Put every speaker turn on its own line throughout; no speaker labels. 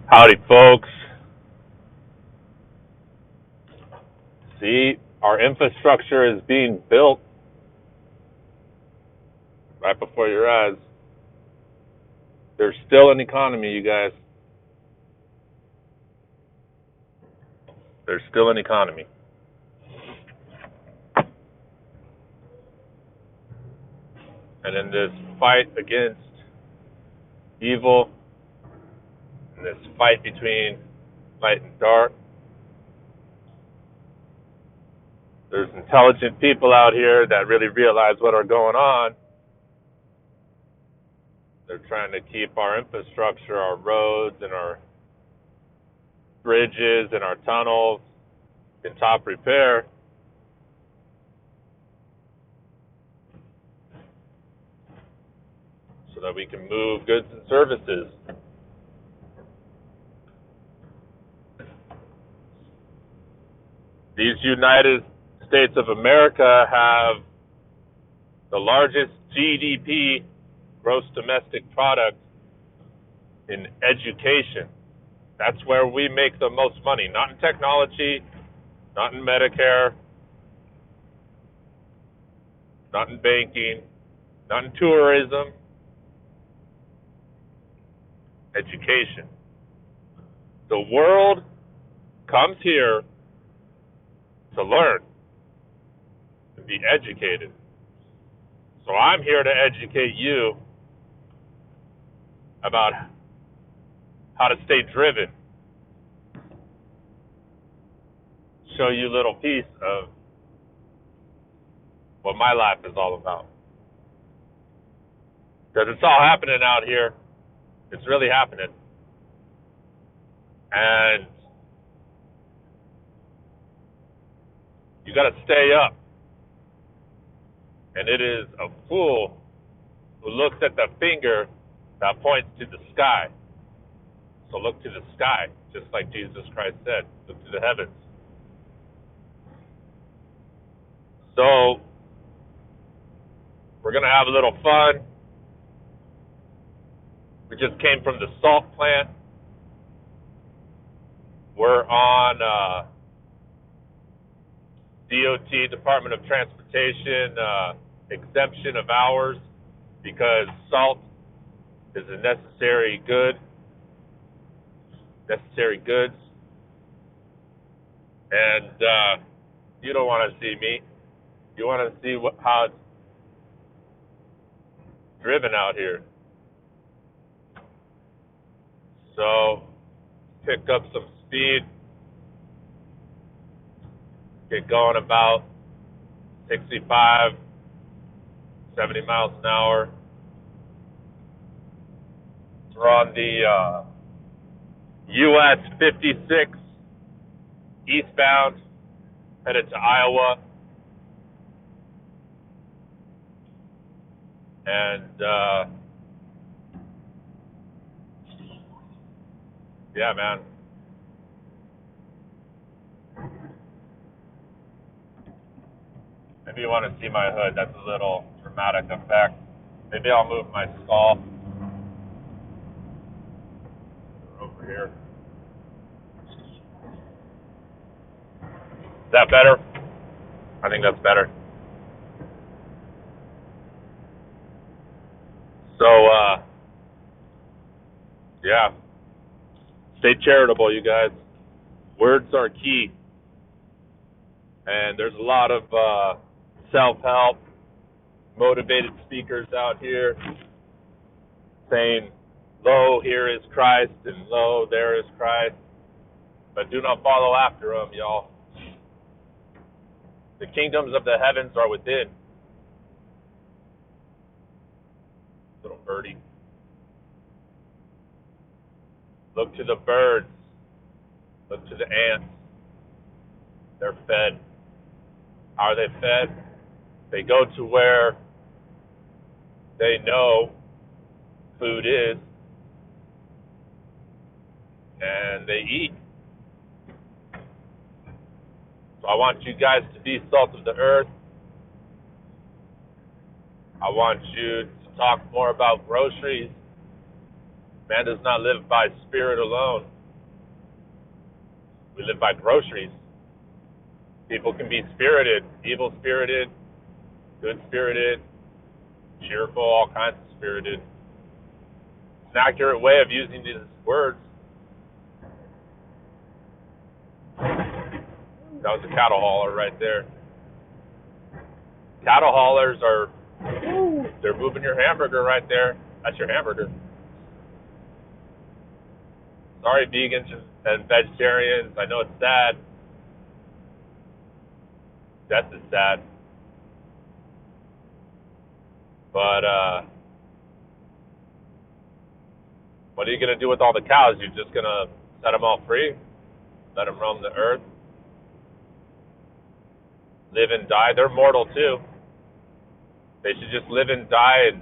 Howdy, folks. See, our infrastructure is being built right before your eyes. There's still an economy, you guys. There's still an economy. And in this fight against evil, in this fight between light and dark, there's intelligent people out here that really realize what are going on. They're trying to keep our infrastructure, our roads, and our bridges and our tunnels in top repair. So that we can move goods and services. These United States of America have the largest GDP, gross domestic product, in education. That's where we make the most money, not in technology, not in Medicare, not in banking, not in tourism, education. The world comes here to learn, to be educated. So I'm here to educate you about how to stay driven. Show you a little piece of what my life is all about. Because it's all happening out here. It's really happening. And you got to stay up. And it is a fool who looks at the finger that points to the sky. So look to the sky, just like Jesus Christ said. Look to the heavens. So we're going to have a little fun. We just came from the salt plant. We're on DOT, Department of Transportation, exemption of hours because salt is a necessary goods. And you don't want to see me. You want to see how it's driven out here. So pick up some speed. Get going about 65, 70 miles an hour. We're on the US 56 eastbound, headed to Iowa. And yeah, man. Maybe you want to see my hood. That's a little dramatic effect. Maybe I'll move my skull over here. Is that better? I think that's better. So, yeah. Stay charitable, you guys. Words are key. And there's a lot of self-help, motivated speakers out here saying, lo, here is Christ, and lo, there is Christ. But do not follow after them, y'all. The kingdoms of the heavens are within. Little birdie. Look to the birds. Look to the ants. They're fed. How are they fed? They go to where they know food is, and they eat. So I want you guys to be salt of the earth. I want you to talk more about groceries. Man does not live by spirit alone. We live by groceries. People can be spirited, evil-spirited, good-spirited, cheerful, all kinds of spirited. It's an accurate way of using these words. That was a cattle hauler right there. Cattle haulers they're moving your hamburger right there. That's your hamburger. Sorry, vegans and vegetarians. I know it's sad. Death is sad. But, what are you going to do with all the cows? You're just going to set them all free? Let them roam the earth? Live and die? They're mortal too. They should just live and die and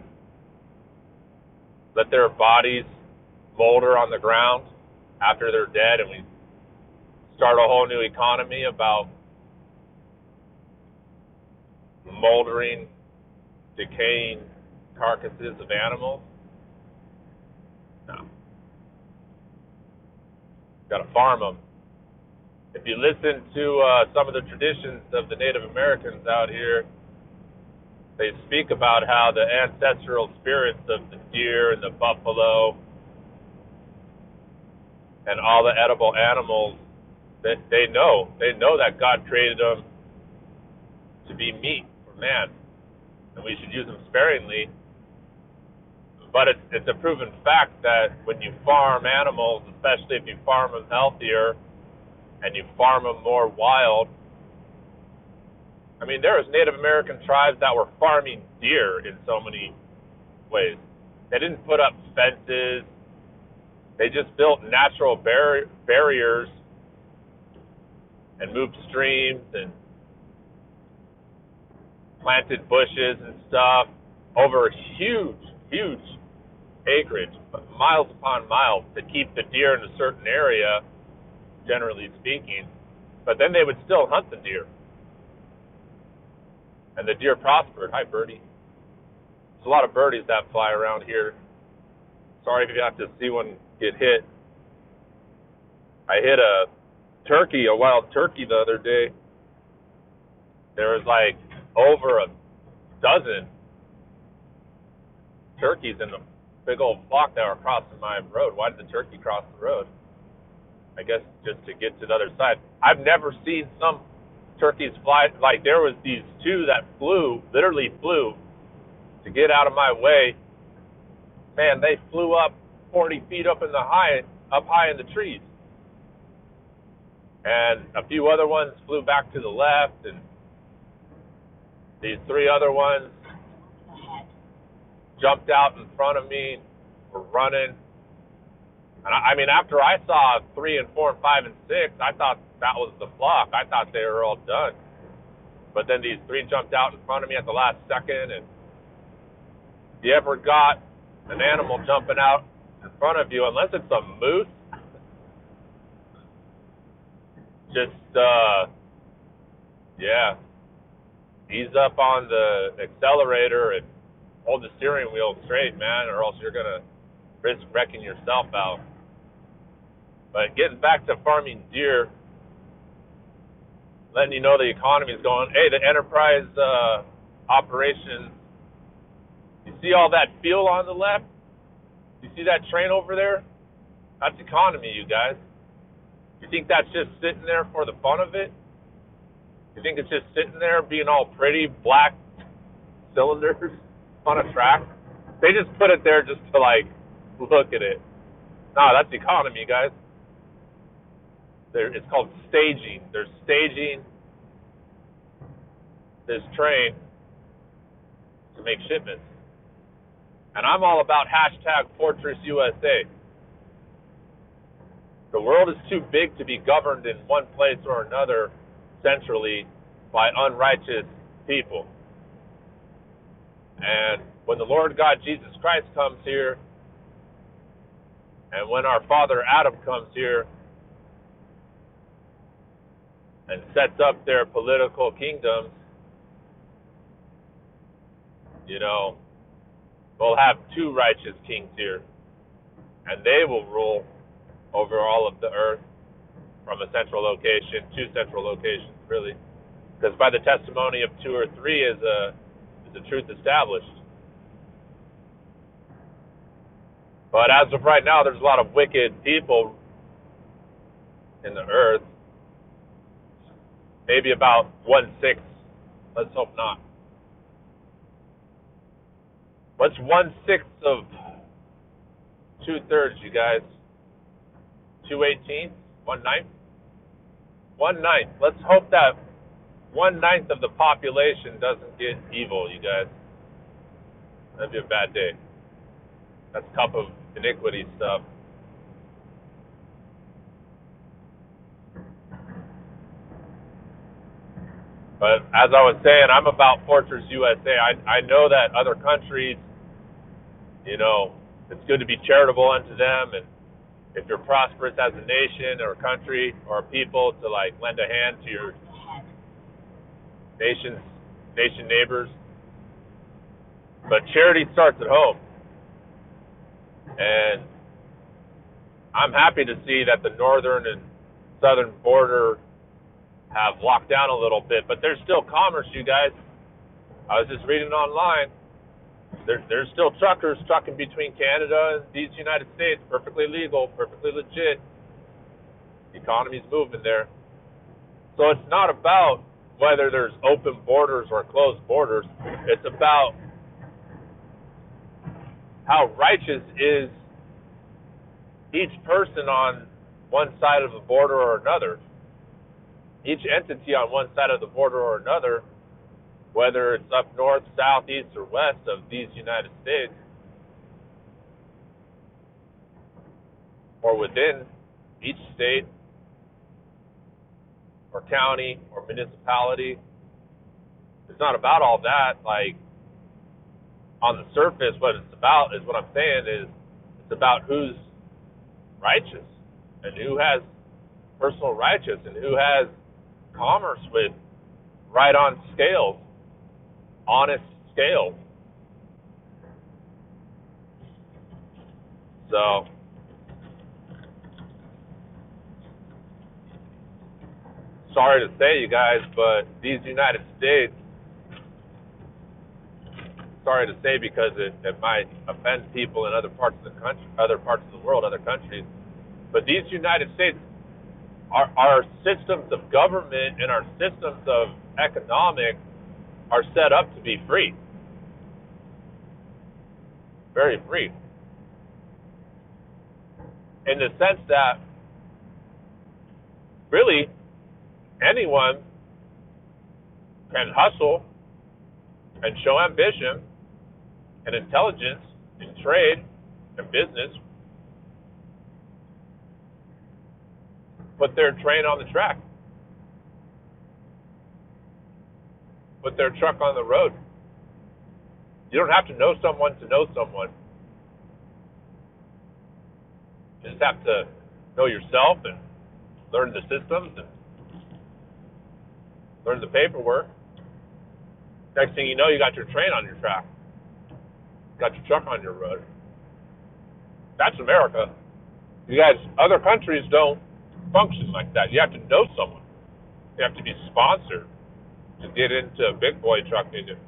let their bodies molder on the ground after they're dead, and we start a whole new economy about moldering, decaying carcasses of animals. No. Got to farm them. If you listen to some of the traditions of the Native Americans out here, they speak about how the ancestral spirits of the deer and the buffalo and all the edible animals, that they know that God created them to be meat for man, and we should use them sparingly. But it's a proven fact that when you farm animals, especially if you farm them healthier and you farm them more wild, I mean, there was Native American tribes that were farming deer in so many ways. They didn't put up fences. They just built natural barriers and moved streams and planted bushes and stuff over huge acreage, miles upon miles, to keep the deer in a certain area, generally speaking. But then they would still hunt the deer. And the deer prospered. Hi, birdie. There's a lot of birdies that fly around here. Sorry if you have to see one get hit. I hit a wild turkey the other day. There was like over a dozen turkeys in a big old flock that were crossing my road. Why did the turkey cross the road? I guess just to get to the other side. I've never seen some turkeys fly. Like, there was these two that literally flew to get out of my way. Man, they flew up 40 feet up high in the trees. And a few other ones flew back to the left, and these three other ones jumped out in front of me, were running. And I mean, after I saw 3 and 4 and 5 and 6, I thought that was the flock. I thought they were all done. But then these 3 jumped out in front of me at the last second. And if you ever got an animal jumping out in front of you, unless it's a moose, just, ease up on the accelerator and hold the steering wheel straight, man, or else you're going to risk wrecking yourself out. But getting back to farming deer, letting you know the economy is going, hey, the enterprise operations, you see all that fuel on the left? You see that train over there? That's economy, you guys. You think that's just sitting there for the fun of it? You think it's just sitting there being all pretty, black cylinders on a track? They just put it there just to, like, look at it. No, that's economy, you guys. It's called staging. They're staging this train to make shipments. And I'm all about #FortressUSA. The world is too big to be governed in one place or another centrally by unrighteous people. And when the Lord God Jesus Christ comes here, and when our father Adam comes here and sets up their political kingdoms, we'll have 2 righteous kings here, and they will rule over all of the earth. from a central location, two central locations, really. Because by the testimony of two or three is a truth established. But as of right now, there's a lot of wicked people in the earth. Maybe about 1/6. Let's hope not. What's 1/6 of 2/3, you guys? 2/18? 1/9? 1/9. Let's hope that 1/9 of the population doesn't get evil, you guys. That'd be a bad day. That's cup of iniquity stuff. But as I was saying, I'm about Fortress USA. I know that other countries, it's good to be charitable unto them, and if you're prosperous as a nation or a country or a people, to like lend a hand to your nation neighbors. But charity starts at home. And I'm happy to see that the northern and southern border have locked down a little bit, but there's still commerce, you guys. I was just reading online. There's still truckers trucking between Canada and these United States, perfectly legal, perfectly legit. The economy's moving there. So it's not about whether there's open borders or closed borders. It's about how righteous is each person on one side of the border or another. Each entity on one side of the border or another, whether it's up north, south, east, or west of these United States, or within each state or county or municipality. It's not about all that. Like, on the surface, what it's about is what I'm saying is it's about who's righteous and who has personal righteous and who has commerce with right on scales, honest scales. So sorry to say, you guys, but these United States, sorry to say because it might offend people in other parts of the country, other parts of the world, other countries, but these United States, our systems of government and our systems of economics are set up to be free. Very free. In the sense that really anyone can hustle and show ambition and intelligence in trade and business, put their train on the track, put their truck on the road. You don't have to know someone to know someone. You just have to know yourself and learn the systems and learn the paperwork. Next thing you know, you got your train on your track. You got your truck on your road. That's America. You guys, other countries don't function like that. You have to know someone. You have to be sponsored to get into big boy trucking and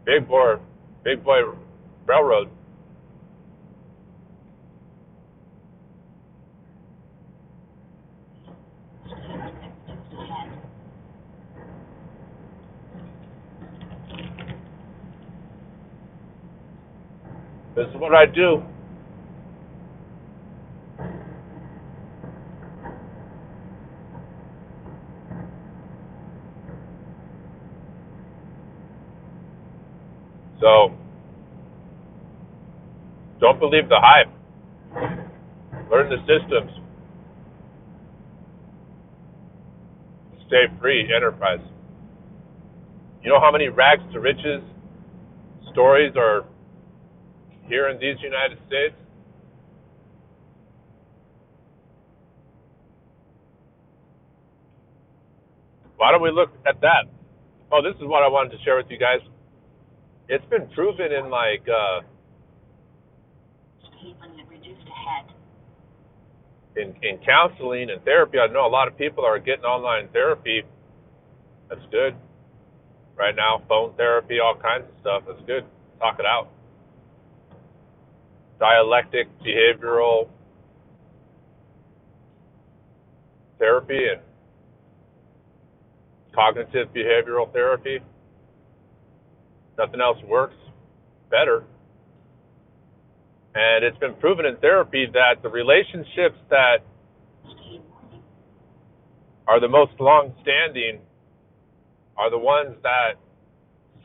big boy railroad. This is what I do. So, don't believe the hype. Learn the systems. Stay free, enterprise. You know how many rags to riches stories are here in these United States? Why don't we look at that? Oh, this is what I wanted to share with you guys. It's been proven in in counseling and therapy, I know a lot of people are getting online therapy. That's good. Right now, phone therapy, all kinds of stuff. That's good. Talk it out. Dialectic behavioral therapy and cognitive behavioral therapy. Nothing else works better. And it's been proven in therapy that the relationships that are the most long-standing are the ones that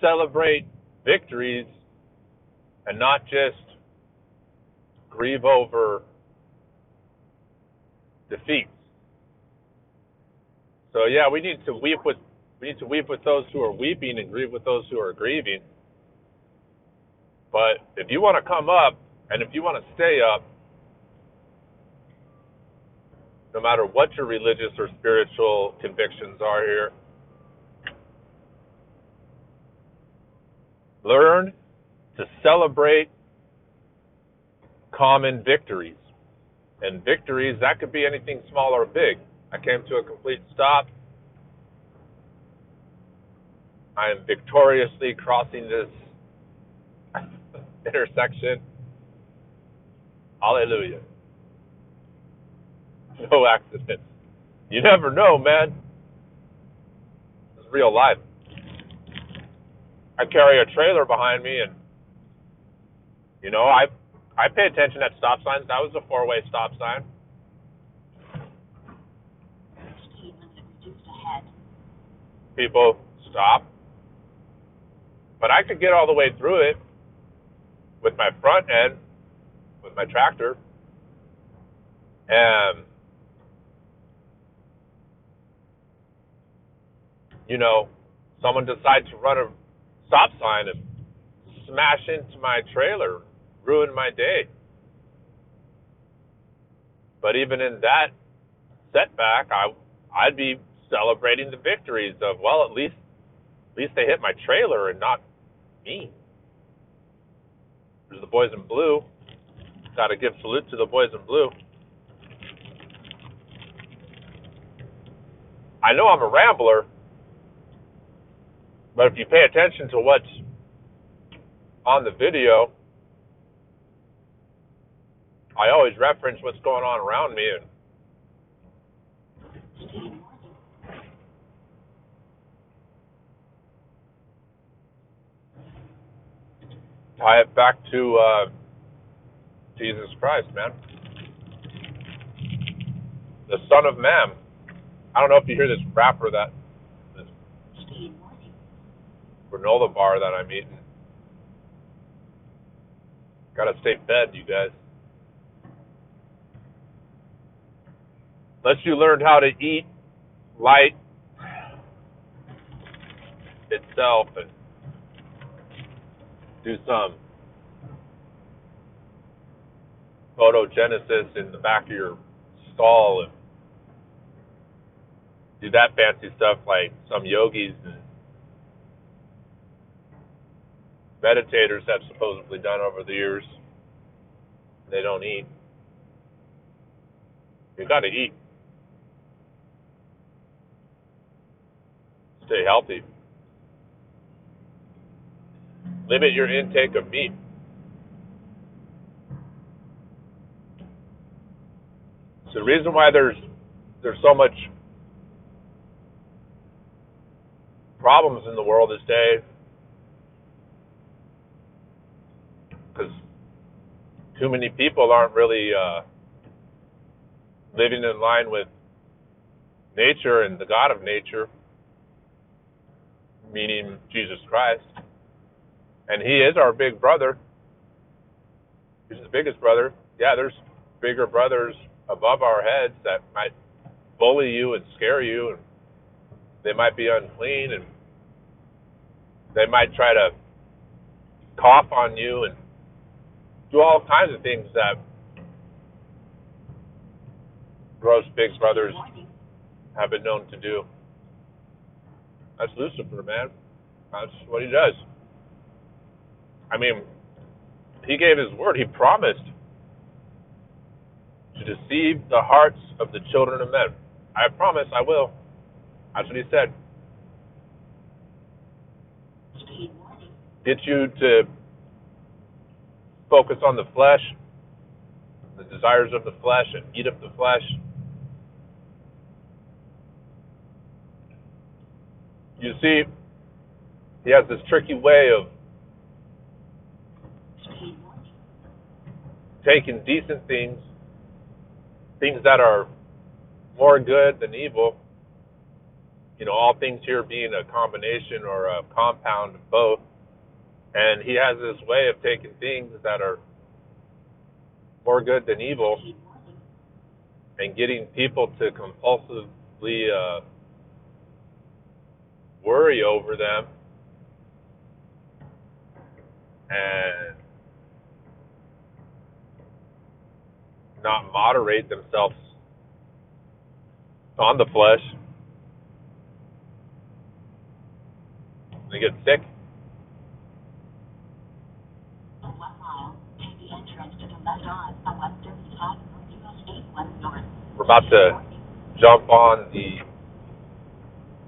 celebrate victories and not just grieve over defeats. So yeah, we need to weep with those who are weeping and grieve with those who are grieving. But if you want to come up and if you want to stay up, no matter what your religious or spiritual convictions are here, learn to celebrate common victories. And victories, that could be anything small or big. I came to a complete stop. I am victoriously crossing this intersection. Hallelujah. No accidents. You never know, man. It's real life. I carry a trailer behind me, and you know, I pay attention at stop signs. That was a 4-way stop sign. People stop. But I could get all the way through it with my front end, with my tractor. And, you know, someone decides to run a stop sign and smash into my trailer, ruin my day. But even in that setback, I'd be celebrating the victories of, well, at least they hit my trailer and not me. There's the boys in blue. Got to give salute to the boys in blue. I know I'm a rambler, but if you pay attention to what's on the video, I always reference what's going on around me. And tie it back to Jesus Christ, man. The Son of Man. I don't know if you hear this rapper, this granola bar that I'm eating. Gotta stay fed, you guys. Unless you learned how to eat light itself and do some photogenesis in the back of your skull and do that fancy stuff like some yogis and meditators have supposedly done over the years. They don't eat. You got to eat. Stay healthy. Limit your intake of meat. So the reason why there's so much problems in the world this day, because too many people aren't really living in line with nature and the God of nature, meaning Jesus Christ. And he is our big brother. He's the biggest brother. Yeah, there's bigger brothers above our heads that might bully you and scare you, and they might be unclean, and they might try to cough on you and do all kinds of things that gross big brothers have been known to do. That's Lucifer, man. That's what he does. I mean, he gave his word. He promised to deceive the hearts of the children of men. I promise I will. That's what he said. Get you to focus on the flesh, the desires of the flesh, and eat of the flesh. You see, he has this tricky way of taking decent things, things that are more good than evil, all things here being a combination or a compound of both. And he has this way of taking things that are more good than evil and getting people to compulsively worry over them and not moderate themselves on the flesh. They get sick. We're about to jump on the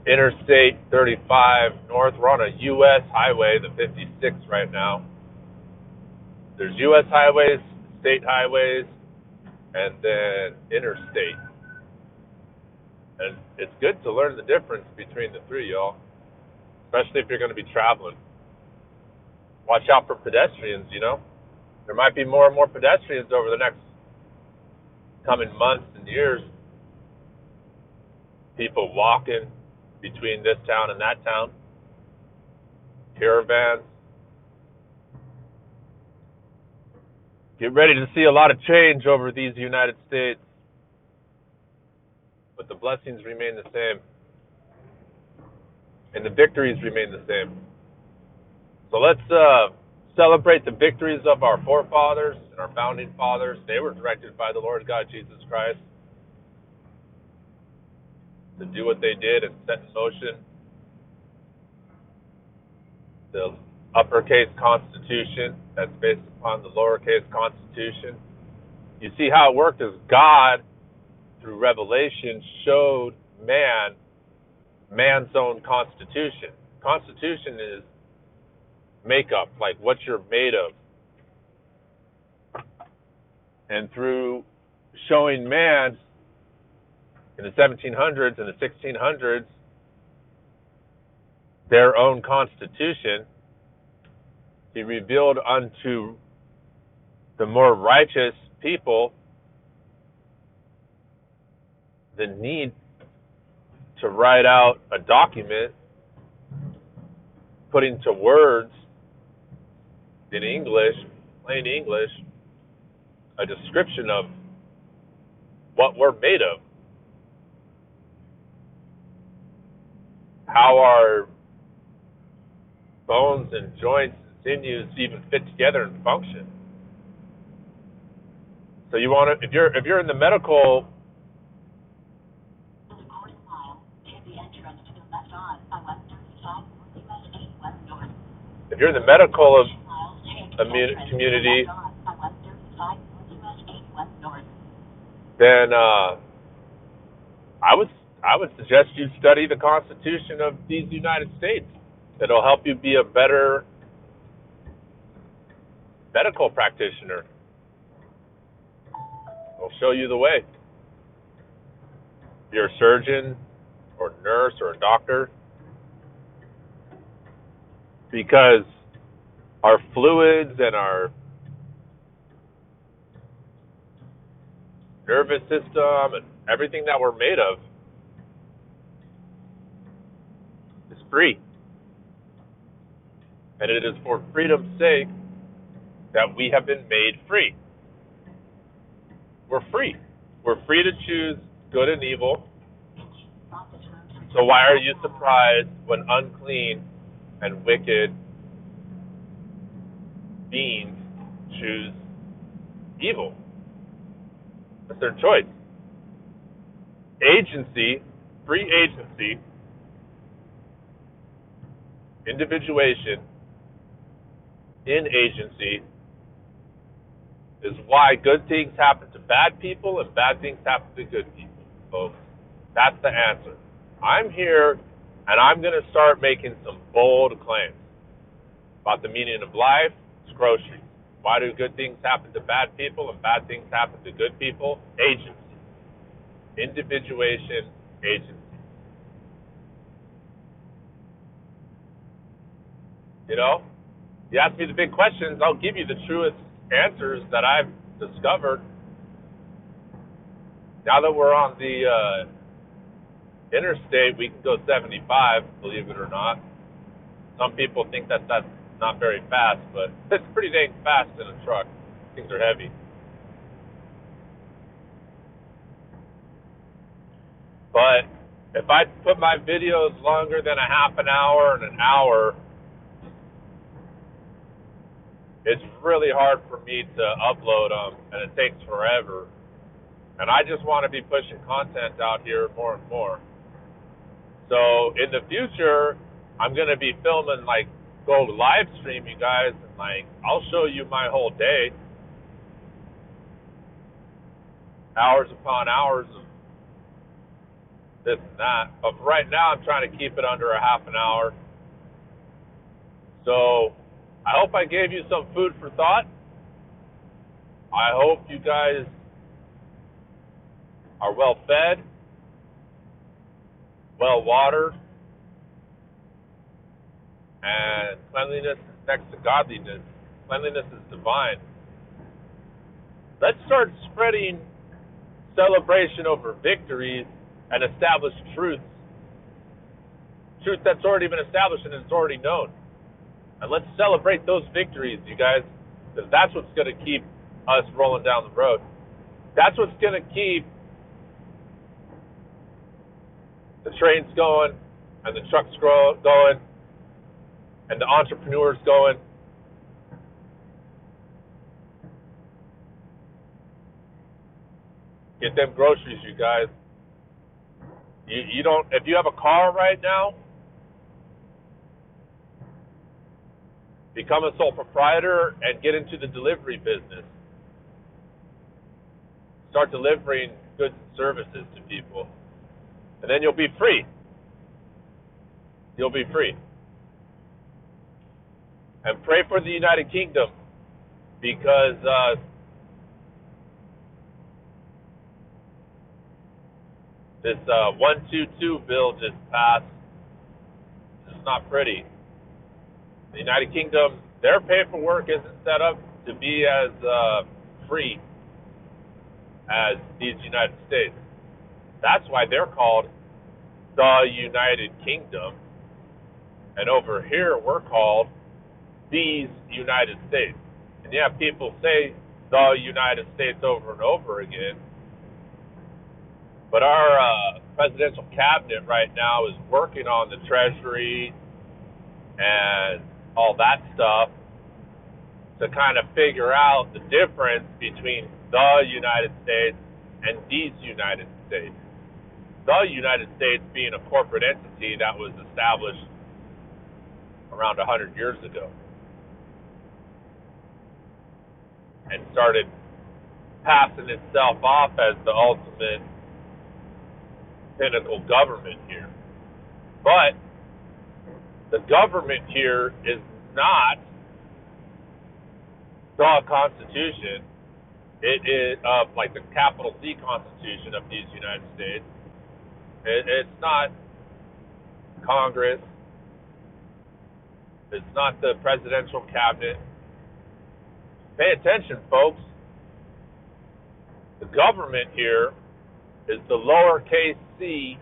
Interstate 35 North. We're on a U.S. highway, the 56 right now. There's U.S. highways, state highways, and then interstate. And it's good to learn the difference between the three, y'all, especially if you're going to be traveling. Watch out for pedestrians, There might be more and more pedestrians over the next coming months and years. People walking between this town and that town. Caravans. Get ready to see a lot of change over these United States. But the blessings remain the same. And the victories remain the same. So let's celebrate the victories of our forefathers and our founding fathers. They were directed by the Lord God Jesus Christ to do what they did and set in motion the uppercase Constitution that's based upon the lowercase Constitution. You see how it worked is God, through revelation, showed man's own constitution. Constitution is makeup, like what you're made of. And through showing man in the 1700s and the 1600s their own constitution, he revealed unto the more righteous people the need to write out a document, putting to words in English, plain English, a description of what we're made of, how our bones and joints and sinews even fit together and function. So you want to, if you're in the medical, if you're in the medical community, then I would suggest you study the Constitution of these United States. It'll help you be a better medical practitioner. It'll show you the way. If you're a surgeon or a nurse or a doctor, because our fluids and our nervous system and everything that we're made of is free. And it is for freedom's sake that we have been made free. We're free. We're free to choose good and evil. So why are you surprised when unclean and wicked beings choose evil? That's their choice. Agency, free agency, individuation in agency is why good things happen to bad people and bad things happen to good people, folks. That's the answer. I'm here, and I'm going to start making some bold claims about the meaning of life. It's groceries. Why do good things happen to bad people and bad things happen to good people? Agency. Individuation, agency. You know? You ask me the big questions, I'll give you the truest answers that I've discovered. Now that we're on the interstate, we can go 75, believe it or not. Some people think that that's not very fast, but it's pretty dang fast in a truck. Things are heavy. But if I put my videos longer than a half an hour and an hour, it's really hard for me to upload them, and it takes forever. And I just want to be pushing content out here more and more. So in the future, I'm going to be filming, like, go live stream you guys, and, like, I'll show you my whole day. Hours upon hours of this and that. But for right now, I'm trying to keep it under a half an hour. So I hope I gave you some food for thought. I hope you guys are well fed, well watered, and cleanliness is next to godliness. Cleanliness is divine. Let's start spreading celebration over victories and establish truths. Truth that's already been established and it's already known. And let's celebrate those victories, you guys, because that's what's going to keep us rolling down the road. That's what's going to keep the trains going and the trucks going and the entrepreneurs going. Get them groceries, you guys. You don't, if you have a car right now, become a sole proprietor and get into the delivery business. Start delivering goods and services to people. And then you'll be free. You'll be free. And pray for the United Kingdom, because this 122 bill just passed. It's not pretty. The United Kingdom, their paperwork isn't set up to be as free as these United States. That's why they're called the United Kingdom. And over here, we're called these United States. And you have people say the United States over and over again. But our presidential cabinet right now is working on the Treasury and all that stuff to kind of figure out the difference between the United States and these United States. The United States being a corporate entity that was established around 100 years ago and started passing itself off as the ultimate pinnacle government here. But the government here is not the Constitution. It is like the capital C Constitution of these United States. It's not Congress. It's not the presidential cabinet. Pay attention, folks. The government here is the lowercase c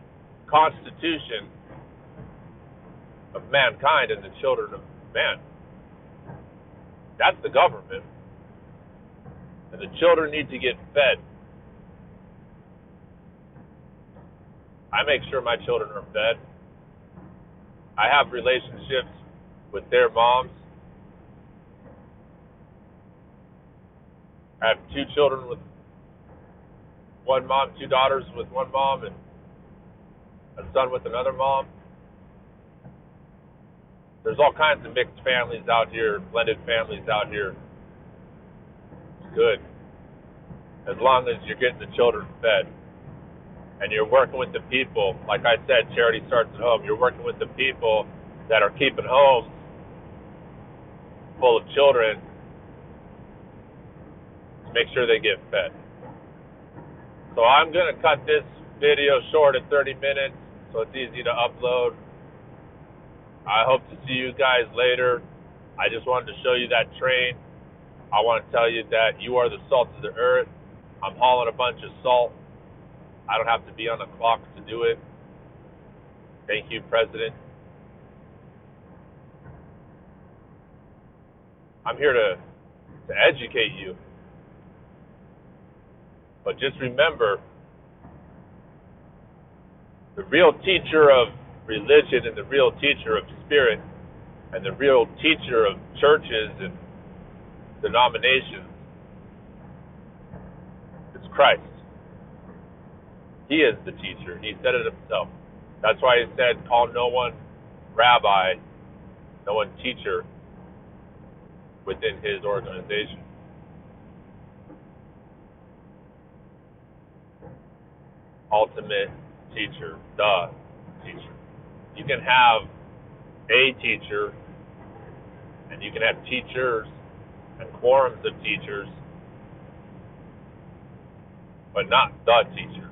Constitution of mankind and the children of man. That's the government. And the children need to get fed. I make sure my children are fed. I have relationships with their moms. I have 2 children with one mom, 2 daughters with one mom, and a son with another mom. There's all kinds of mixed families out here, blended families out here. good, as long as you're getting the children fed. And you're working with the people, like I said, charity starts at home. You're working with the people that are keeping homes full of children to make sure they get fed. So I'm going to cut this video short at 30 minutes so it's easy to upload. I hope to see you guys later. I just wanted to show you that train. I want to tell you that you are the salt of the earth. I'm hauling a bunch of salt. I don't have to be on the clock to do it. Thank you, President. I'm here to educate you. But just remember, the real teacher of religion and the real teacher of spirit and the real teacher of churches and denominations is Christ. He is the teacher. He said it himself. That's why he said, call no one rabbi, no one teacher within his organization. Ultimate teacher, the teacher. You can have a teacher, and you can have teachers and quorums of teachers, but not the teacher.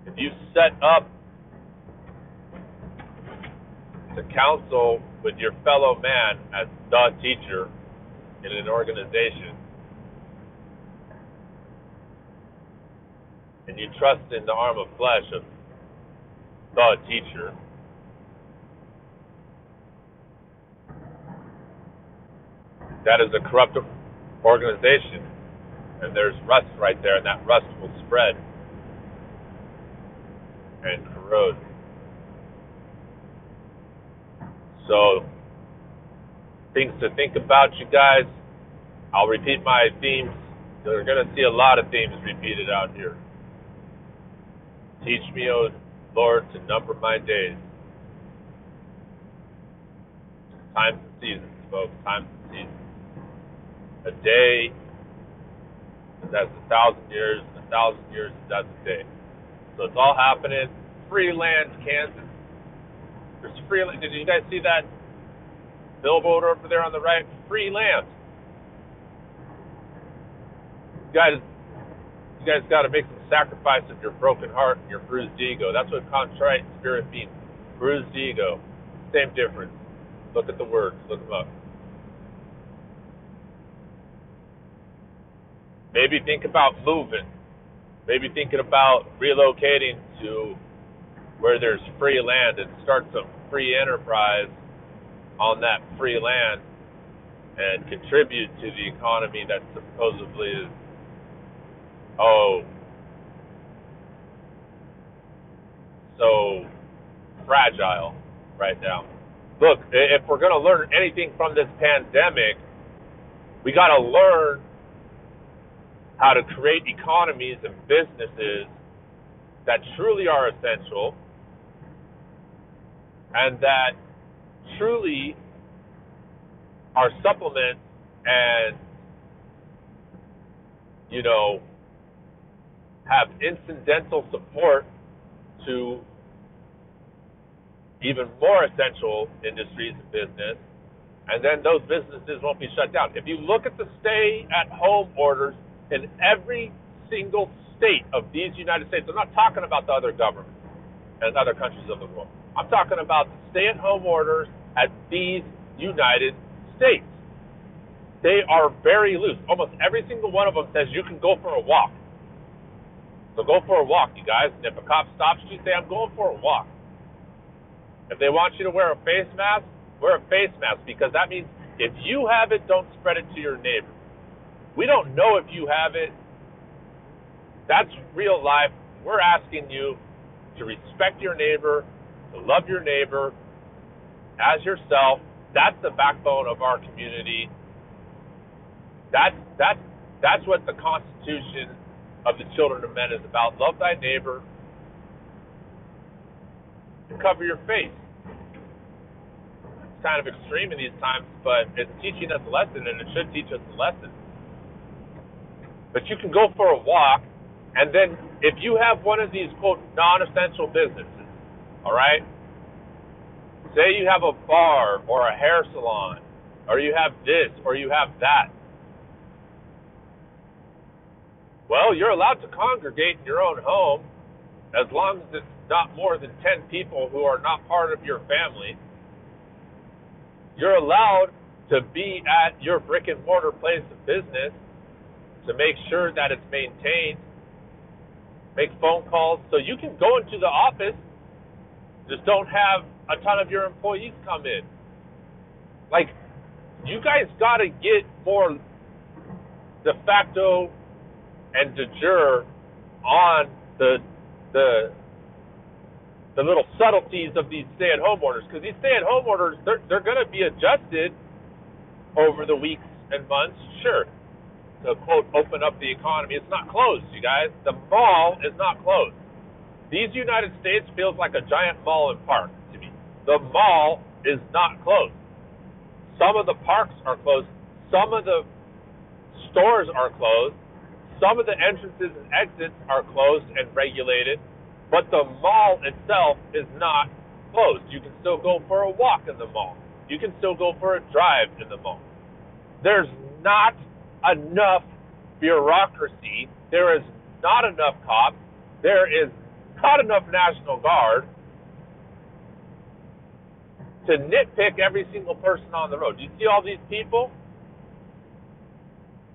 If you set up to counsel with your fellow man as the teacher in an organization, and you trust in the arm of flesh of the teacher, that is a corrupt organization, and there's rust right there, and that rust will spread and corrode. So, things to think about, you guys. I'll repeat my themes. You're going to see a lot of themes repeated out here. Teach me, O Lord, to number my days. Times and seasons, folks. Times and seasons. A day is as 1,000 years, and 1,000 years is as a day. So it's all happening. Free land, Kansas. There's free land. Did you guys see that billboard over there on the right? Free land. You guys got to make some sacrifice of your broken heart and your bruised ego. That's what contrite spirit means. Bruised ego. Same difference. Look at the words. Look them up. Maybe think about moving. Maybe thinking about relocating to where there's free land and start some free enterprise on that free land and contribute to the economy that supposedly is, so fragile right now. Look, if we're going to learn anything from this pandemic, we got to learn how to create economies and businesses that truly are essential and that truly are supplements and, have incidental support to even more essential industries and business, and then those businesses won't be shut down. If you look at the stay-at-home orders in every single state of these United States, I'm not talking about the other governments and other countries of the world. I'm talking about the stay-at-home orders at these United States. They are very loose. Almost every single one of them says you can go for a walk. So go for a walk, you guys. And if a cop stops you, say, I'm going for a walk. If they want you to wear a face mask, wear a face mask, because that means if you have it, don't spread it to your neighbor. We don't know if you have it. That's real life. We're asking you to respect your neighbor, to love your neighbor as yourself. That's the backbone of our community. That's what the Constitution of the Children of Men is about. Love thy neighbor and cover your face. kind of extreme in these times, but it's teaching us a lesson, and it should teach us a lesson. But you can go for a walk, and then if you have one of these, quote, non-essential businesses, all right? Say you have a bar or a hair salon, or you have this, or you have that. Well, you're allowed to congregate in your own home as long as it's not more than 10 people who are not part of your family. You're allowed to be at your brick and mortar place of business to make sure that it's maintained, make phone calls. So you can go into the office, just don't have a ton of your employees come in. Like, you guys got to get more de facto and de jure on the little subtleties of these stay-at-home orders, because these stay-at-home orders, they're going to be adjusted over the weeks and months, sure, to, quote, open up the economy. It's not closed, you guys. The mall is not closed. These United States feels like a giant mall and park to me. The mall is not closed. Some of the parks are closed. Some of the stores are closed. Some of the entrances and exits are closed and regulated, but the mall itself is not closed. You can still go for a walk in the mall. You can still go for a drive in the mall. There's not enough bureaucracy. There is not enough cops. There is not enough National Guard to nitpick every single person on the road. Do you see all these people?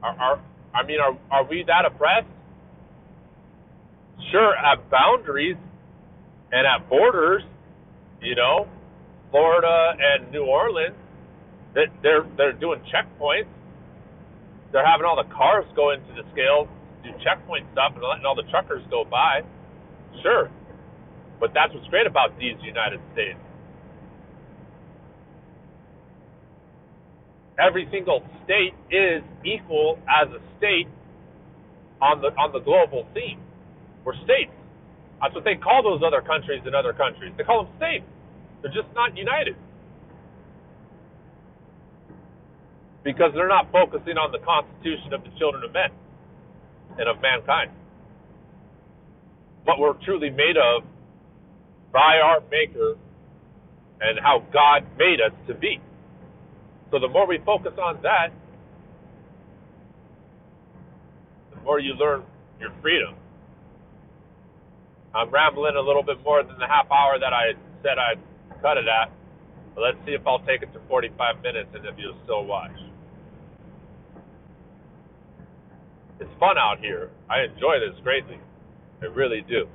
Are we that oppressed? Sure, at boundaries and at borders, you know, Florida and New Orleans, they're doing checkpoints. They're having all the cars go into the scale, do checkpoint stuff, and letting all the truckers go by. Sure, but that's what's great about these United States. Every single state is equal as a state on the global scene. We're states. That's what they call those other countries in other countries. They call them states. They're just not united. Because they're not focusing on the constitution of the children of men and of mankind. What we're truly made of by our Maker and how God made us to be. So the more we focus on that, the more you learn your freedom. I'm rambling a little bit more than the half hour that I said I'd cut it at. But let's see if I'll take it to 45 minutes and if you'll still watch. It's fun out here. I enjoy this greatly. I really do.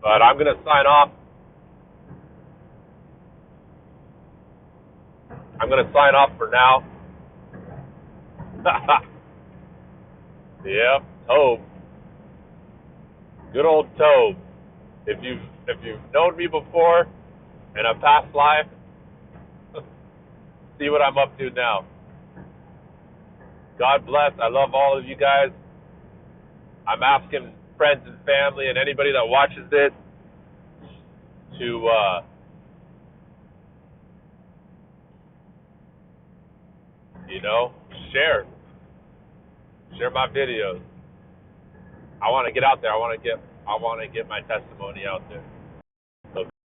But I'm going to sign off. I'm going to sign off for now. Yep, Tobe. Good old Tobe. If you've known me before in a past life, see what I'm up to now. God bless. I love all of you guys. I'm asking friends and family and anybody that watches this to share my videos. I want to get out there. I want to get my testimony out there. So